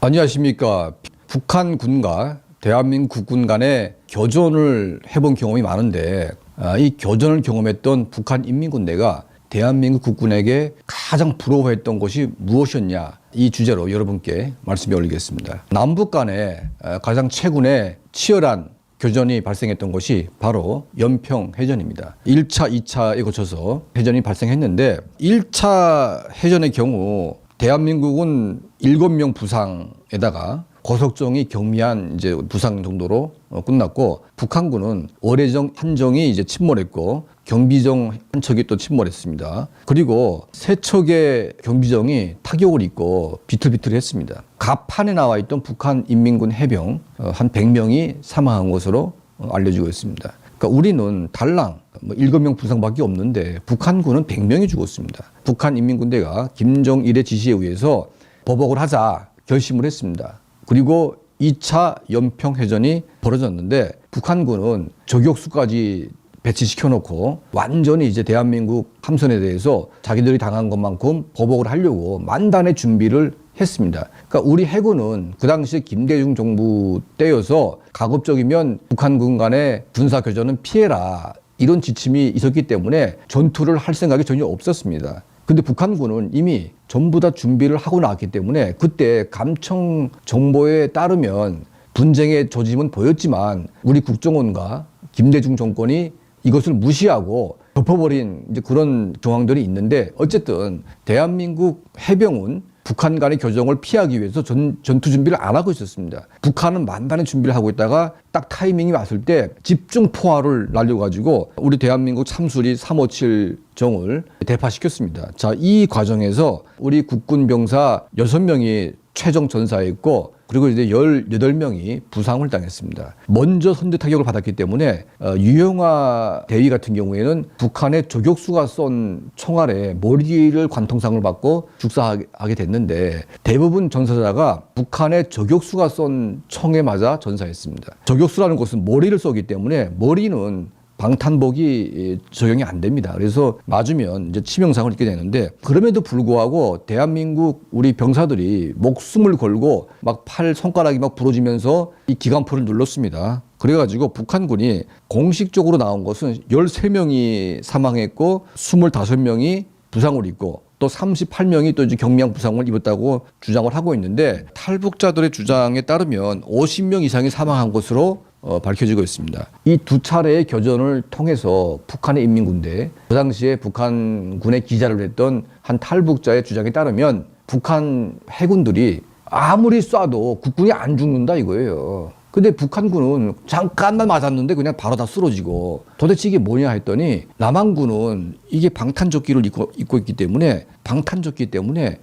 안녕하십니까. 북한군과 대한민국 국군 간의 교전을 해본 경험이 많은데 이 교전을 경험했던 북한 인민군대가 대한민국 국군에게 가장 부러워했던 것이 무엇이었냐, 이 주제로 여러분께 말씀을 올리겠습니다. 남북 간에 가장 최근에 치열한 교전이 발생했던 것이 바로 연평해전입니다. 1차, 2차에 거쳐서 해전이 발생했는데 1차 해전의 경우 대한민국은 7명 부상에다가 고석정이 경미한 이제 부상 정도로 끝났고, 북한군은 어뢰정 한 정이 이제 침몰했고 경비정 한 척이 또 침몰했습니다. 그리고 세 척의 경비정이 타격을 입고 비틀비틀했습니다. 갑판에 나와 있던 북한 인민군 해병 한 100명이 사망한 것으로 알려지고 있습니다. 그러니까 우리는 달랑 7명 부상밖에 없는데 북한군은 100명이 죽었습니다. 북한 인민군대가 김정일의 지시에 의해서 보복을 하자 결심을 했습니다. 그리고 2차 연평해전이 벌어졌는데 북한군은 저격수까지 배치시켜놓고 완전히 이제 대한민국 함선에 대해서 자기들이 당한 것만큼 보복을 하려고 만단의 준비를 했습니다. 그러니까 우리 해군은 그 당시에 김대중 정부 때여서 가급적이면 북한군 간의 군사교전은 피해라, 이런 지침이 있었기 때문에 전투를 할 생각이 전혀 없었습니다. 근데 북한군은 이미 전부 다 준비를 하고 나왔기 때문에 그때 감청 정보에 따르면 분쟁의 조짐은 보였지만 우리 국정원과 김대중 정권이 이것을 무시하고 덮어버린 이제 그런 정황들이 있는데, 어쨌든 대한민국 해병은 북한 간의 교정을 피하기 위해서 전투 준비를 안 하고 있었습니다. 북한은 만반의 준비를 하고 있다가 딱 타이밍이 왔을 때 집중 포화를 날려가지고 우리 대한민국 참수리 357정을 대파시켰습니다. 자, 이 과정에서 우리 국군 병사 6명이 최종 전사했고, 그리고 이제 18명이 부상을 당했습니다. 먼저 선제 타격을 받았기 때문에 유영아 대위 같은 경우에는 북한의 저격수가 쏜 총알에 머리를 관통상을 받고 죽사하게 됐는데, 대부분 전사자가 북한의 저격수가 쏜 총에 맞아 전사했습니다. 저격수라는 것은 머리를 쏘기 때문에 머리는 방탄복이 적용이 안 됩니다. 그래서 맞으면 이제 치명상을 입게 되는데, 그럼에도 불구하고 대한민국 우리 병사들이 목숨을 걸고 막 팔 손가락이 막 부러지면서 이 기관포를 눌렀습니다. 그래가지고 북한군이 공식적으로 나온 것은 13명이 사망했고 25명이 부상을 입고 또 38명이 또 이제 경미한 부상을 입었다고 주장을 하고 있는데, 탈북자들의 주장에 따르면 50명 이상이 사망한 것으로 밝혀지고 있습니다. 이 두 차례의 교전을 통해서 북한의 인민군대, 그 당시에 북한군의 기자를 했던 한 탈북자의 주장에 따르면 북한 해군들이 아무리 쏴도 국군이 안 죽는다 이거예요. 근데 북한군은 잠깐만 맞았는데 그냥 바로 다 쓰러지고, 도대체 이게 뭐냐 했더니 남한군은 이게 방탄조끼를 입고 있기 때문에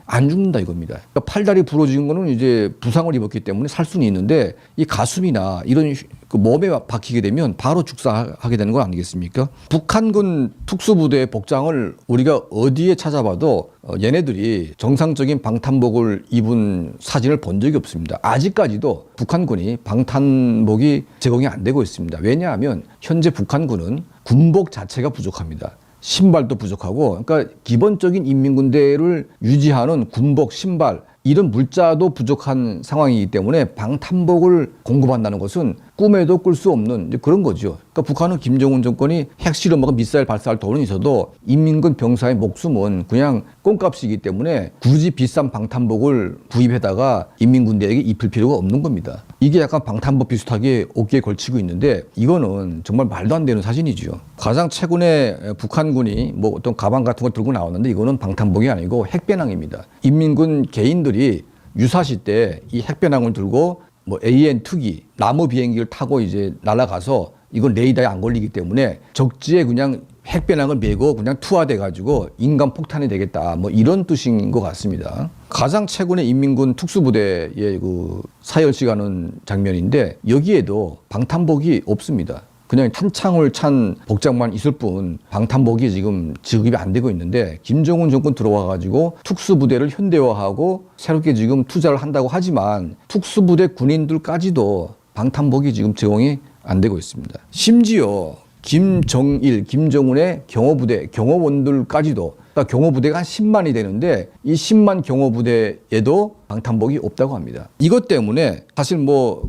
안 죽는다 이겁니다. 그러니까 팔다리 부러진 거는 이제 부상을 입었기 때문에 살 수는 있는데 이 가슴이나 이런 그 몸에 박히게 되면 바로 죽사하게 되는 거 아니겠습니까? 북한군 특수부대의 복장을 우리가 어디에 찾아봐도 얘네들이 정상적인 방탄복을 입은 사진을 본 적이 없습니다. 아직까지도 북한군이 방탄복이 제공이 안 되고 있습니다. 왜냐하면 현재 북한군은 군복 자체가 부족합니다. 신발도 부족하고, 그러니까 기본적인 인민군대를 유지하는 군복, 신발, 이런 물자도 부족한 상황이기 때문에 방탄복을 공급한다는 것은 꿈에도 꿀 수 없는 그런 거죠. 그러니까 북한은 김정은 정권이 핵실험하고 미사일 발사할 돈은 있어도 인민군 병사의 목숨은 그냥 꽁값이기 때문에 굳이 비싼 방탄복을 구입해다가 인민군대에게 입힐 필요가 없는 겁니다. 이게 약간 방탄복 비슷하게 어깨에 걸치고 있는데 이거는 정말 말도 안 되는 사진이죠. 가장 최근에 북한군이 뭐 어떤 가방 같은 걸 들고 나왔는데 이거는 방탄복이 아니고 핵배낭입니다. 인민군 개인들이 유사시 때 이 핵배낭을 들고 뭐 AN2기 나무 비행기를 타고 이제 날아가서 이건 레이더에 안 걸리기 때문에 적지에 그냥 핵배낭을 메고 그냥 투하돼 가지고 인간 폭탄이 되겠다, 뭐 이런 뜻인 것 같습니다. 가장 최근에 인민군 특수부대의 그 사열시가는 장면인데 여기에도 방탄복이 없습니다. 그냥 탄창을 찬 복장만 있을 뿐 방탄복이 지금 지급이 안 되고 있는데, 김정은 정권 들어와가지고 특수부대를 현대화하고 새롭게 지금 투자를 한다고 하지만 특수부대 군인들까지도 방탄복이 지금 제공이 안 되고 있습니다. 심지어 김정일, 김정은의 경호부대, 경호원들까지도, 그러니까 경호부대가 한 10만이 되는데 이 10만 경호부대에도 방탄복이 없다고 합니다. 이것 때문에 사실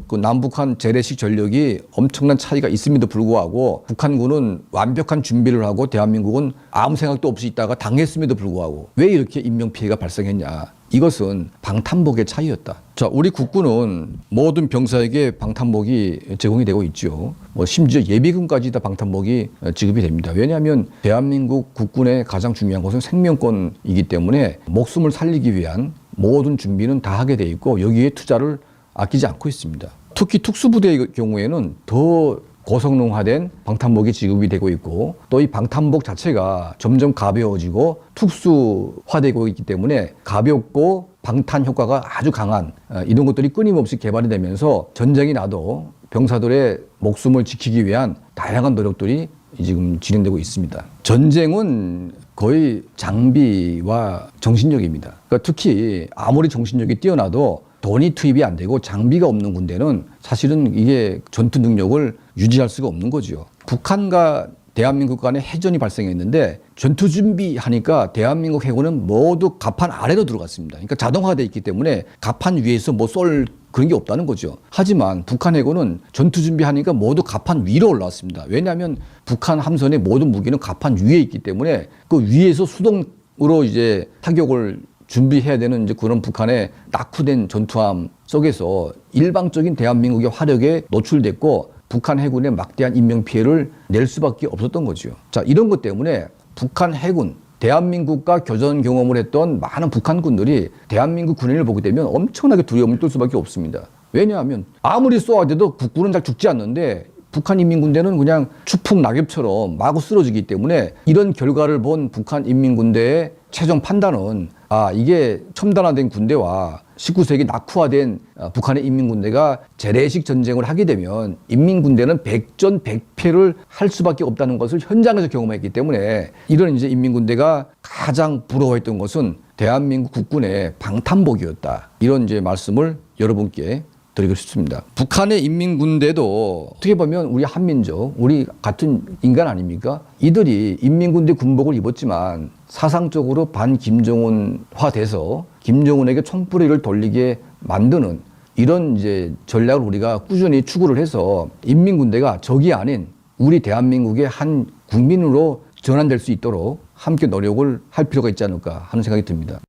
그 남북한 재래식 전력이 엄청난 차이가 있음에도 불구하고 북한군은 완벽한 준비를 하고 대한민국은 아무 생각도 없이 있다가 당했음에도 불구하고 왜 이렇게 인명피해가 발생했냐. 이것은 방탄복의 차이였다. 자, 우리 국군은 모든 병사에게 방탄복이 제공이 되고 있죠. 심지어 예비군까지 다 방탄복이 지급이 됩니다. 왜냐하면 대한민국 국군의 가장 중요한 것은 생명권이기 때문에 목숨을 살리기 위한 모든 준비는 다 하게 돼 있고 여기에 투자를 아끼지 않고 있습니다. 특히 특수부대의 경우에는 더 고성능화된 방탄복이 지급이 되고 있고 또 이 방탄복 자체가 점점 가벼워지고 특수화되고 있기 때문에 가볍고 방탄 효과가 아주 강한 이런 것들이 끊임없이 개발이 되면서 전쟁이 나도 병사들의 목숨을 지키기 위한 다양한 노력들이 지금 진행되고 있습니다. 전쟁은 거의 장비와 정신력입니다. 그러니까 특히 아무리 정신력이 뛰어나도 돈이 투입이 안 되고 장비가 없는 군대는 사실은 이게 전투 능력을 유지할 수가 없는 거죠. 북한과 대한민국 간에 해전이 발생했는데 전투 준비하니까 대한민국 해군은 모두 갑판 아래로 들어갔습니다. 그러니까 자동화되어 있기 때문에 갑판 위에서 쏠 그런 게 없다는 거죠. 하지만 북한 해군은 전투 준비하니까 모두 갑판 위로 올라왔습니다. 왜냐하면 북한 함선의 모든 무기는 갑판 위에 있기 때문에 그 위에서 수동으로 이제 타격을 준비해야 되는 이제 그런 북한의 낙후된 전투함 속에서 일방적인 대한민국의 화력에 노출됐고 북한 해군의 막대한 인명피해를 낼 수밖에 없었던 거죠. 자, 이런 것 때문에 북한 해군, 대한민국과 교전 경험을 했던 많은 북한군들이 대한민국 군인을 보게 되면 엄청나게 두려움을 떨 수밖에 없습니다. 왜냐하면 아무리 쏘아대도 국군은 잘 죽지 않는데 북한 인민군대는 그냥 추풍 낙엽처럼 마구 쓰러지기 때문에 이런 결과를 본 북한 인민군대의 최종 판단은 이게 첨단화된 군대와 19세기 낙후화된 북한의 인민군대가 재래식 전쟁을 하게 되면 인민군대는 백전백패를 할 수밖에 없다는 것을 현장에서 경험했기 때문에 이런 이제 인민군대가 가장 부러워했던 것은 대한민국 국군의 방탄복이었다. 이런 이제 말씀을 여러분께 드리고 싶습니다. 북한의 인민군대도 어떻게 보면 우리 한민족, 우리 같은 인간 아닙니까? 이들이 인민군대 군복을 입었지만 사상적으로 반김정은화 돼서 김정은에게 총뿌리를 돌리게 만드는 이런 이제 전략을 우리가 꾸준히 추구를 해서 인민군대가 적이 아닌 우리 대한민국의 한 국민으로 전환될 수 있도록 함께 노력을 할 필요가 있지 않을까 하는 생각이 듭니다.